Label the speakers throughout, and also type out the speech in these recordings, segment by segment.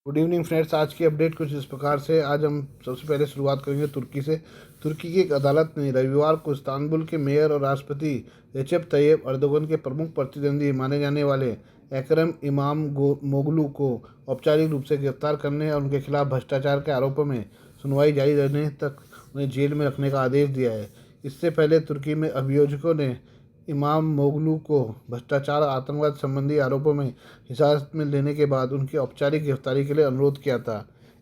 Speaker 1: Good evening friends. आज की update कुछ इस प्रकार से। आज हम सबसे पहले शुरुआत करेंगे तुर्की से। तुर्की की एक अदालत ने रविवार को इस्तांबुल के मेयर और राष्ट्रपति रेचेप तैयब अर्दोगन के प्रमुख प्रतिद्वंदी माने जाने वाले एकरम इमामोग्लू को औपचारिक रूप से गिरफ्तार करने और उनके खिलाफ भ्रष्टाचार के आरोपों में सुनवाई जारी रहने तक उन्हें जेल में रखने का आदेश दिया है। इससे पहले तुर्की में अभियोजकों ने इमामोग्लू को भ्रष्टाचार और आतंकवाद संबंधी आरोपों में हिरासत में लेने के बाद उनकी औपचारिक गिरफ्तारी के लिए अनुरोध किया था।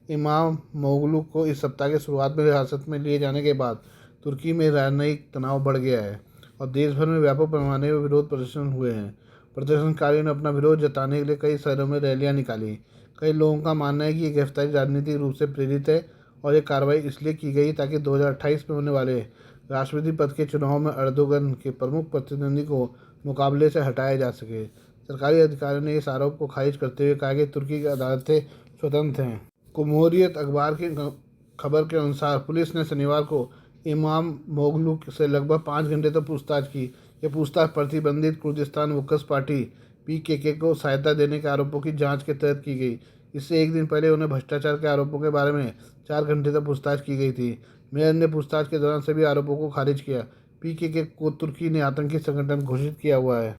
Speaker 1: इमामोग्लू को इस सप्ताह की शुरुआत में हिरासत में लिए जाने के बाद तुर्की में राजनयिक तनाव बढ़ गया है और देश भर में व्यापक पैमाने पर विरोध प्रदर्शन हुए हैं। प्रदर्शनकारियों ने अपना विरोध जताने के लिए कई शहरों में रैलियां निकाली। कई लोगों का मानना है कि ये गिरफ्तारी राजनीतिक रूप से प्रेरित है और ये कार्रवाई इसलिए की गई ताकि 2028 में होने वाले राष्ट्रपति पद के चुनाव में अर्दोगन के प्रमुख प्रतिद्वंदी को मुकाबले से हटाया जा सके। सरकारी अधिकारियों ने इस आरोप को खारिज करते हुए कहा कि तुर्की की अदालतें स्वतंत्र हैं। कुम्हुरियत अखबार की खबर के अनुसार पुलिस ने शनिवार को इमाम मोगलू से लगभग 5 घंटे तक पूछताछ की। यह पूछताछ प्रतिबंधित कुर्दिस्तान वर्कर्स पार्टी पीकेके को सहायता देने के आरोपों की जांच के तहत की गई। इससे एक दिन पहले उन्हें भ्रष्टाचार के आरोपों के बारे में 4 घंटे तक पूछताछ की गई थी। मेयर ने पूछताछ के दौरान सभी आरोपों को खारिज किया। पीकेके को तुर्की ने आतंकी संगठन घोषित किया हुआ है।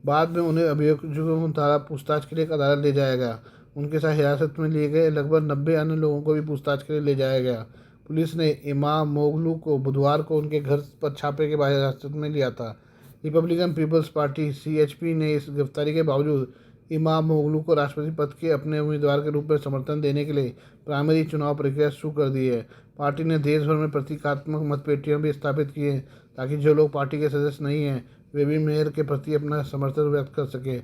Speaker 1: बाद में उन्हें अभियोजकों द्वारा पूछताछ के लिए एक अदालत ले जाया गया। उनके साथ हिरासत में लिए गए लगभग 90 अन्य लोगों को भी पूछताछ के लिए ले जाया गया। पुलिस ने इमामोग्लू को बुधवार को उनके घर पर छापे के बाद हिरासत में लिया था। रिपब्लिकन पीपल्स पार्टी सीएचपी ने इस गिरफ्तारी के बावजूद इमामोग्लू को राष्ट्रपति पद के अपने उम्मीदवार के रूप में समर्थन देने के लिए प्राइमरी चुनाव प्रक्रिया शुरू कर दी है। पार्टी ने देश भर में प्रतीकात्मक मतपेटियां भी स्थापित की हैं ताकि जो लोग पार्टी के सदस्य नहीं हैं वे भी मेयर के प्रति अपना समर्थन व्यक्त कर सके।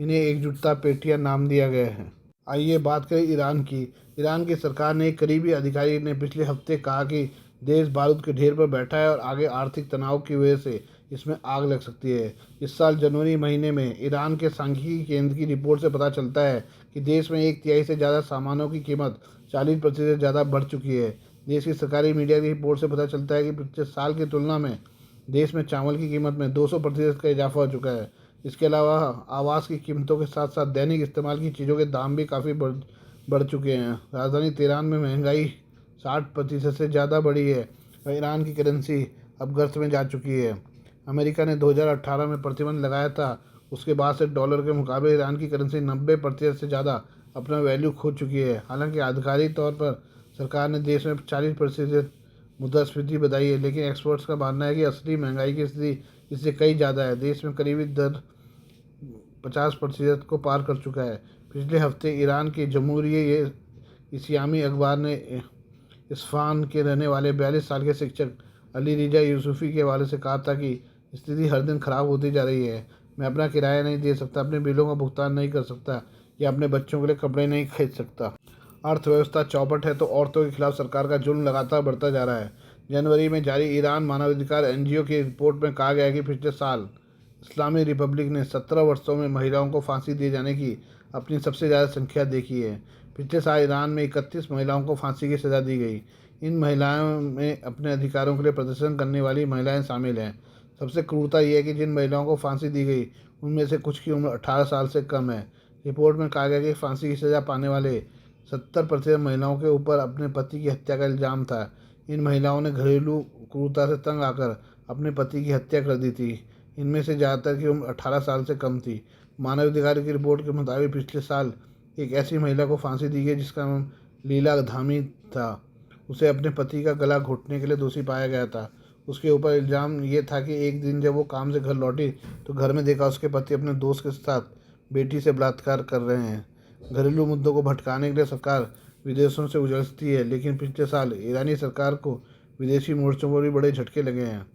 Speaker 1: इन्हें एकजुटता पेटियां नाम दिया गया है। आइए बात करें ईरान की। ईरान की सरकार ने एक करीबी अधिकारी ने पिछले हफ्ते कहा कि देश बारूद के ढेर पर बैठा है और आगे आर्थिक तनाव की वजह से इसमें आग लग सकती है। इस साल जनवरी महीने में ईरान के सांख्यिकी केंद्र की रिपोर्ट से पता चलता है कि देश में 1/3 से ज़्यादा सामानों की कीमत 40% ज़्यादा बढ़ चुकी है। देश की सरकारी मीडिया की रिपोर्ट से पता चलता है कि पिछले साल की तुलना में देश में चावल की कीमत में 200% का इजाफा हो चुका है। इसके अलावा आवास की कीमतों के साथ साथ दैनिक इस्तेमाल की चीज़ों के दाम भी काफ़ी बढ़ चुके हैं। राजधानी तेहरान में महंगाई 60% से ज़्यादा बढ़ी है और ईरान की करेंसी अब गर्त में जा चुकी है। अमेरिका ने 2018 में प्रतिबंध लगाया था, उसके बाद से डॉलर के मुकाबले ईरान की करेंसी 90% से ज़्यादा अपना वैल्यू खो चुकी है। हालांकि आधिकारिक तौर पर सरकार ने देश में 40% मुद्रास्फीति बताई है, लेकिन एक्सपर्ट्स का मानना है कि असली महंगाई की स्थिति इससे कई ज़्यादा है। देश में करीबी दर 50% को पार कर चुका है। पिछले हफ्ते ईरान के जमहूरी इस्लामी अखबार ने इस्फहान के रहने वाले 42 साल के शिक्षक अली रिजा यूसुफी के हवाले से कहा था कि स्थिति हर दिन खराब होती जा रही है। मैं अपना किराया नहीं दे सकता, अपने बिलों का भुगतान नहीं कर सकता या अपने बच्चों के लिए कपड़े नहीं खरीद सकता। अर्थव्यवस्था चौपट है तो औरतों के खिलाफ सरकार का जुल्म लगातार बढ़ता जा रहा है। जनवरी में जारी ईरान मानवाधिकार एनजीओ की रिपोर्ट में कहा गया है कि पिछले साल इस्लामी रिपब्लिक ने 17 वर्षों में महिलाओं को फांसी दिए जाने की अपनी सबसे ज़्यादा संख्या देखी है। पिछले साल ईरान में 31 महिलाओं को फांसी की सज़ा दी गई। इन महिलाओं में अपने अधिकारों के लिए प्रदर्शन करने वाली महिलाएं शामिल हैं। सबसे क्रूरता यह है कि जिन महिलाओं को फांसी दी गई उनमें से कुछ की उम्र 18 साल से कम है। रिपोर्ट में कहा गया कि फांसी की सज़ा पाने वाले 70% महिलाओं के ऊपर अपने पति की हत्या का इल्ज़ाम था। इन महिलाओं ने घरेलू क्रूरता से तंग आकर अपने पति की हत्या कर दी थी। इनमें से ज़्यादातर की उम्र 18 साल से कम थी। मानवाधिकार की रिपोर्ट के मुताबिक पिछले साल एक ऐसी महिला को फांसी दी गई जिसका नाम लीला धामी था। उसे अपने पति का गला घोटने के लिए दोषी पाया गया था। उसके ऊपर इल्ज़ाम ये था कि एक दिन जब वो काम से घर लौटी तो घर में देखा उसके पति अपने दोस्त के साथ बेटी से बलात्कार कर रहे हैं। घरेलू मुद्दों को भटकाने के लिए सरकार विदेशों से उलझती है, लेकिन पिछले साल ईरानी सरकार को विदेशी मोर्चों पर भी बड़े झटके लगे हैं।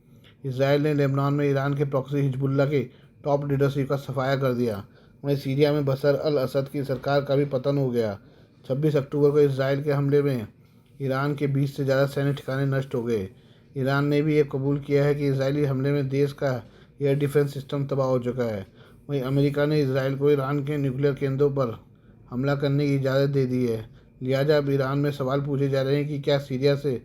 Speaker 1: इसराइल ने लेबनान में ईरान के प्रॉक्सी हिजबुल्लाह की टॉप लीडरशिप का सफाया कर दिया। वहीं सीरिया में बशर अल असद की सरकार का भी पतन हो गया। 26 अक्टूबर को इसराइल के हमले में ईरान के 20 से ज़्यादा सैन्य ठिकाने नष्ट हो गए। ईरान ने भी ये कबूल किया है कि इसराइली हमले में देश का एयर डिफेंस सिस्टम तबाह हो चुका है। वहीं अमेरिका ने इसराइल को ईरान के न्यूक्लियर केंद्रों पर हमला करने की इजाज़त दे दी है। लिहाजा अब ईरान में सवाल पूछे जा रहे हैं कि क्या सीरिया से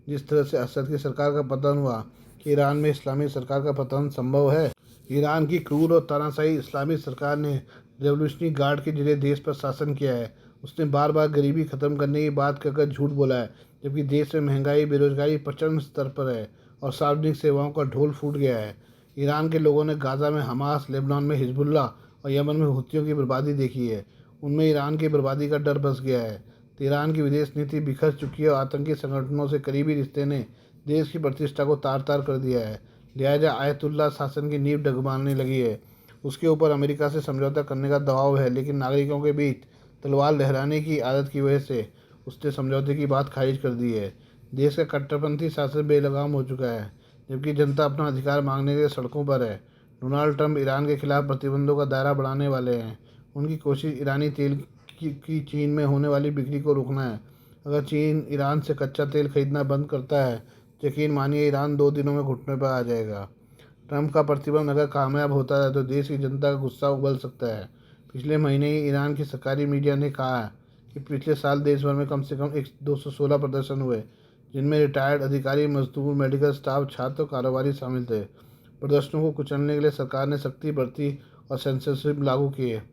Speaker 1: जिस तरह से असद की सरकार का पतन हुआ, कि ईरान में इस्लामी सरकार का पतन संभव है। ईरान की क्रूर और तानाशाही इस्लामी सरकार ने रेवोल्यूशनरी गार्ड के जरिए देश पर शासन किया है उसने बार बार गरीबी ख़त्म करने की बात कहकर झूठ बोला है, जबकि देश में महंगाई बेरोजगारी प्रचंड स्तर पर है और सार्वजनिक सेवाओं का ढोल फूट गया है। ईरान के लोगों ने गाज़ा में हमास, लेबनान में हिजबुल्ला और यमन में हुतियों की बर्बादी देखी है। उनमें ईरान की बर्बादी का डर बस गया है। ईरान की विदेश नीति बिखर चुकी है और आतंकी संगठनों से करीबी रिश्ते ने देश की प्रतिष्ठा को तार तार कर दिया है। लिहाजा आयतुल्ला शासन की नींव डगमगाने लगी है। उसके ऊपर अमेरिका से समझौता करने का दबाव है, लेकिन नागरिकों के बीच तलवार लहराने की आदत की वजह से उसने समझौते की बात खारिज कर दी है। देश का कट्टरपंथी शासन बेलगाम हो चुका है, जबकि जनता अपना अधिकार मांगने के लिए सड़कों पर है। डोनाल्ड ट्रंप ईरान के खिलाफ प्रतिबंधों का दायरा बढ़ाने वाले हैं। उनकी कोशिश ईरानी तेल की चीन में होने वाली बिक्री को रोकना है। अगर चीन ईरान से कच्चा तेल खरीदना बंद करता है तो यकीन मानिए ईरान 2 दिनों में घुटने पर आ जाएगा। ट्रंप का प्रतिबंध अगर कामयाब होता है तो देश की जनता का गुस्सा उबल सकता है। पिछले महीने ही ईरान की सरकारी मीडिया ने कहा है कि पिछले साल देश भर में कम से कम 216 प्रदर्शन हुए, जिनमें रिटायर्ड अधिकारी, मजदूर, मेडिकल स्टाफ, छात्र और कारोबारी शामिल थे। प्रदर्शनों को कुचलने के लिए सरकार ने सख्ती बरती और सेंसरशिप लागू की है।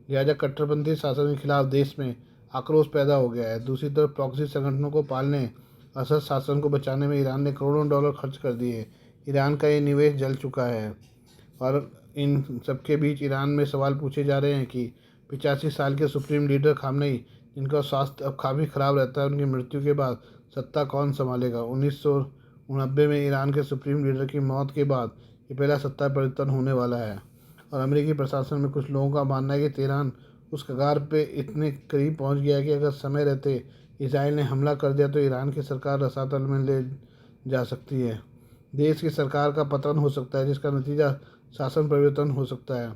Speaker 1: लिहाजा कट्टरपंथी शासन के खिलाफ देश में आक्रोश पैदा हो गया है। दूसरी तरफ प्रॉक्सी संगठनों को पालने, असद शासन को बचाने में ईरान ने करोड़ों डॉलर खर्च कर दिए। ईरान का ये निवेश जल चुका है और इन सबके बीच ईरान में सवाल पूछे जा रहे हैं कि 85 साल के सुप्रीम लीडर खामनेई, जिनका स्वास्थ्य अब काफ़ी ख़राब रहता है, उनकी मृत्यु के बाद सत्ता कौन संभालेगा। 1990 में ईरान के सुप्रीम लीडर की मौत के बाद ये पहला सत्ता परिवर्तन होने वाला है और अमेरिकी प्रशासन में कुछ लोगों का मानना है कि तेहरान उस कगार पे इतने करीब पहुंच गया है कि अगर समय रहते इसराइल ने हमला कर दिया तो ईरान की सरकार रसातल में ले जा सकती है। देश की सरकार का पतन हो सकता है, जिसका नतीजा शासन परिवर्तन हो सकता है।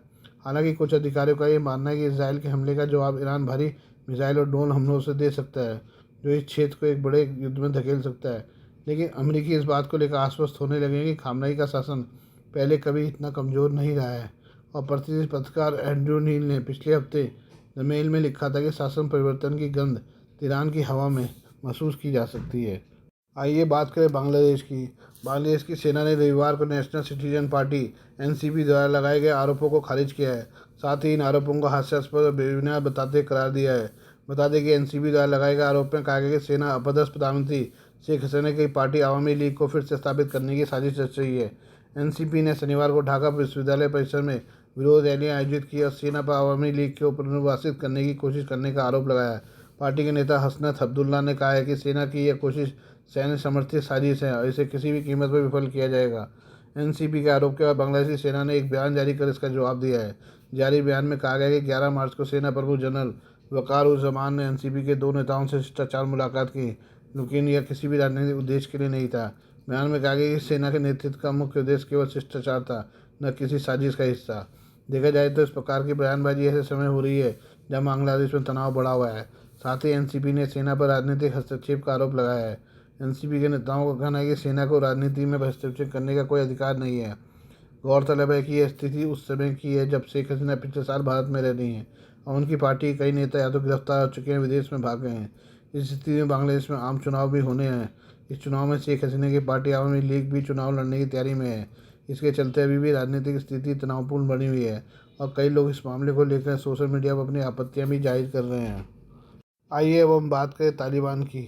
Speaker 1: हालांकि कुछ अधिकारियों का ये मानना है कि इसराइल के हमले का जवाब ईरान भारी मिसाइल और ड्रोन हमलों से दे सकता है, जो इस क्षेत्र को एक बड़े युद्ध में धकेल सकता है। लेकिन अमेरिकी इस बात को लेकर आश्वस्त होने लगे हैं कि खामनेई का शासन पहले कभी इतना कमज़ोर नहीं रहा है। और प्रतिष्ठित पत्रकार एंड्रू नील ने पिछले हफ्ते द मेल में लिखा था कि शासन परिवर्तन की गंध ईरान की हवा में महसूस की जा सकती है। आइए बात करें बांग्लादेश की। बांग्लादेश की सेना ने रविवार को नेशनल सिटीजन पार्टी एनसीपी द्वारा लगाए गए आरोपों को खारिज किया है। साथ ही इन आरोपों को हास्यास्पद और बेबुनियाद बताते करार दिया है। बता दें कि एनसीपी द्वारा लगाए गए आरोप में कहा गया कि सेना अपदस्थ प्रधानमंत्री शेख हसीना की पार्टी आवामी लीग को फिर से स्थापित करने की साजिश रच रही है। एनसीपी ने शनिवार को ढाका विश्वविद्यालय परिसर में विरोध रैलियां आयोजित की और सेना पर आवामी लीग को पुनर्वासित करने की कोशिश करने का आरोप लगाया। पार्टी के नेता हसनत अब्दुल्ला ने कहा है कि सेना की यह कोशिश सैन्य समर्थित साजिश है और इसे किसी भी कीमत पर विफल किया जाएगा। एनसीपी के आरोप के बाद बांग्लादेशी सेना ने एक बयान जारी कर इसका जवाब दिया है। जारी बयान में कहा गया कि 11 मार्च को सेना प्रमुख जनरल वकार उज जमान ने एनसीपी के 2 नेताओं से शिष्टाचार मुलाकात की, लेकिन यह किसी भी राजनीतिक उद्देश्य के लिए नहीं था। बयान में कहा गया कि सेना के नेतृत्व का मुख्य उद्देश्य केवल शिष्टाचार था, न किसी साजिश का हिस्सा। देखा जाए तो इस प्रकार की बयानबाजी ऐसे समय हो रही है जब बांग्लादेश में तनाव बढ़ा हुआ है। साथ ही एनसीपी ने सेना पर राजनीतिक हस्तक्षेप का आरोप लगाया है। एनसीपी के नेताओं का कहना है कि सेना को राजनीति में हस्तक्षेप करने का कोई अधिकार नहीं है। गौरतलब है कि यह स्थिति उस समय की है जब शेख हसीना पिछले साल भारत में रह रही हैं और उनकी पार्टी के कई नेता या तो गिरफ्तार हो चुके हैं, विदेश में भाग गए हैं। इस स्थिति में बांग्लादेश में आम चुनाव भी होने हैं। इस चुनाव में शेख हसीना की पार्टी आवामी लीग भी चुनाव लड़ने की तैयारी में है। इसके चलते अभी भी राजनीतिक स्थिति तनावपूर्ण बनी हुई है और कई लोग इस मामले को लेकर सोशल मीडिया पर अपनी आपत्तियां भी जाहिर कर रहे हैं। आइए अब हम बात करें तालिबान की।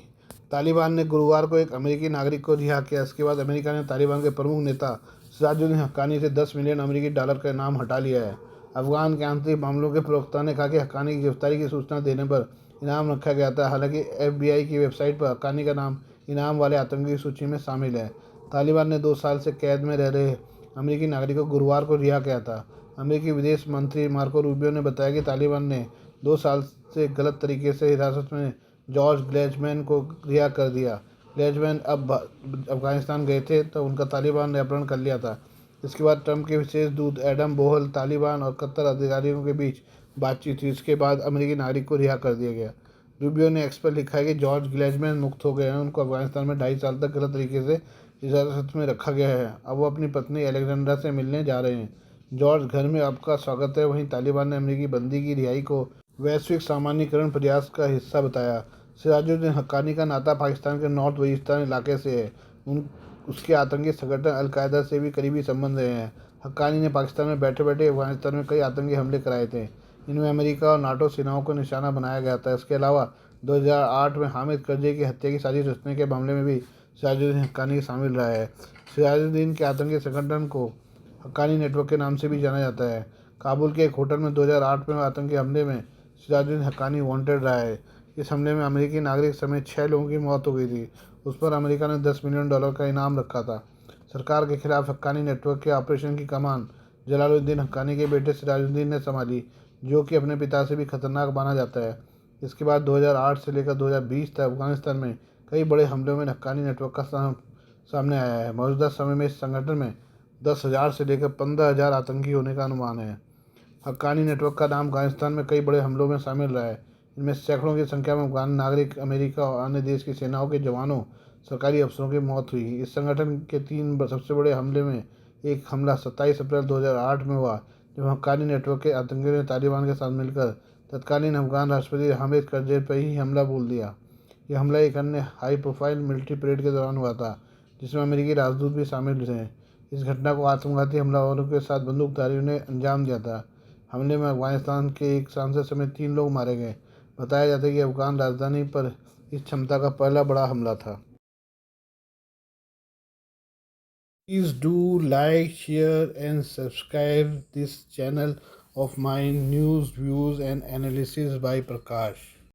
Speaker 1: तालिबान ने गुरुवार को एक अमेरिकी नागरिक को रिहा किया। इसके बाद अमेरिका ने तालिबान के प्रमुख नेता सिराजुद्दीन हक्कानी से $10 मिलियन अमेरिकी डॉलर का इनाम हटा लिया है। अफगान के आंतरिक मामलों के प्रवक्ता ने कहा कि हक्कानी की गिरफ्तारी की सूचना देने पर इनाम रखा गया था। हालांकि FBI की वेबसाइट पर हक्कानी का नाम इनाम वाले आतंकी की सूची में शामिल है। तालिबान ने 2 साल से कैद में रह रहे अमेरिकी नागरिक को गुरुवार को रिहा किया था। अमेरिकी विदेश मंत्री मार्को रूबियो ने बताया कि तालिबान ने 2 साल से गलत तरीके से हिरासत में जॉर्ज ग्लेजमैन को रिहा कर दिया। ग्लेजमैन अब अफगानिस्तान गए थे तो उनका तालिबान ने अपहरण कर लिया था। इसके बाद ट्रंप के विशेष दूत एडम बोहल, तालिबान और कतर अधिकारियों के बीच बातचीत हुई। इसके बाद अमेरिकी नागरिक को रिहा कर दिया गया। रूबियो ने एक्स पर लिखा है कि जॉर्ज ग्लेजमैन मुक्त हो गए हैं। उनको अफगानिस्तान में 2.5 साल तक गलत तरीके से हिरासत में रखा गया है। अब वो अपनी पत्नी एलेक्जेंड्रा से मिलने जा रहे हैं। जॉर्ज, घर में आपका स्वागत है। वहीं तालिबान ने अमेरिकी बंदी की रिहाई को वैश्विक सामान्यीकरण प्रयास का हिस्सा बताया। सिराजुद्दीन हक्कानी का नाता पाकिस्तान के नॉर्थ वजीरिस्तान इलाके से है। उसके आतंकी संगठन अलकायदा से भी करीबी संबंध रहे हैं। हक्कानी ने पाकिस्तान में बैठे बैठे अफगानिस्तान में कई आतंकी हमले कराए थे। इनमें अमेरिका और नाटो सेनाओं को निशाना बनाया गया था। इसके अलावा 2008 में हामिद करज़ई की हत्या की साजिश रचने के मामले में भी सिराजुद्दीन हक्कानी शामिल रहा है। सिराजुद्दीन के आतंकी संगठन को हक्कानी नेटवर्क के नाम से भी जाना जाता है। काबुल के एक होटल में 2008 में आतंकी हमले में सिराजुद्दीन हक्कानी वांटेड रहा है। इस हमले में अमेरिकी नागरिक समेत 6 लोगों की मौत हो गई थी। उस पर अमेरिका ने $10 मिलियन का इनाम रखा था। सरकार के खिलाफ हक्कानी नेटवर्क के ऑपरेशन की कमान जलालुद्दीन हक्कानी के बेटे सिराजुद्दीन ने संभाली, जो कि अपने पिता से भी खतरनाक माना जाता है। इसके बाद 2008 से लेकर 2020 तक अफगानिस्तान में कई बड़े हमलों में हक्कानी नेटवर्क का सामने आया है। मौजूदा समय में इस संगठन में 10,000 से लेकर 15,000 आतंकी होने का अनुमान है। हक्कानी नेटवर्क का नाम अफगानिस्तान में कई बड़े हमलों में शामिल रहा है। इनमें सैकड़ों की संख्या में अफगान नागरिक, अमेरिका और अन्य देश की सेनाओं के जवानों, सरकारी अफसरों की मौत हुई। इस संगठन के 3 सबसे बड़े हमले में एक हमला 27 अप्रैल 2008 में हुआ, जब हक्कानी नेटवर्क के आतंकियों ने तालिबान के साथ मिलकर तत्कालीन अफगान राष्ट्रपति हामिद करज़ई पर ही हमला बोल दिया। यह हमला एक अन्य हाई प्रोफाइल मिलिट्री परेड के दौरान हुआ था, जिसमें अमेरिकी राजदूत भी शामिल थे। इस घटना को आत्मघाती हमलावरों के साथ बंदूकधारियों ने अंजाम दिया था। हमले में अफगानिस्तान के एक सांसद समेत 3 लोग मारे गए। बताया जाता है कि अफगान राजधानी पर इस क्षमता का पहला बड़ा हमला था। Please do like, share and subscribe this channel of my news, views and analysis by Prakash.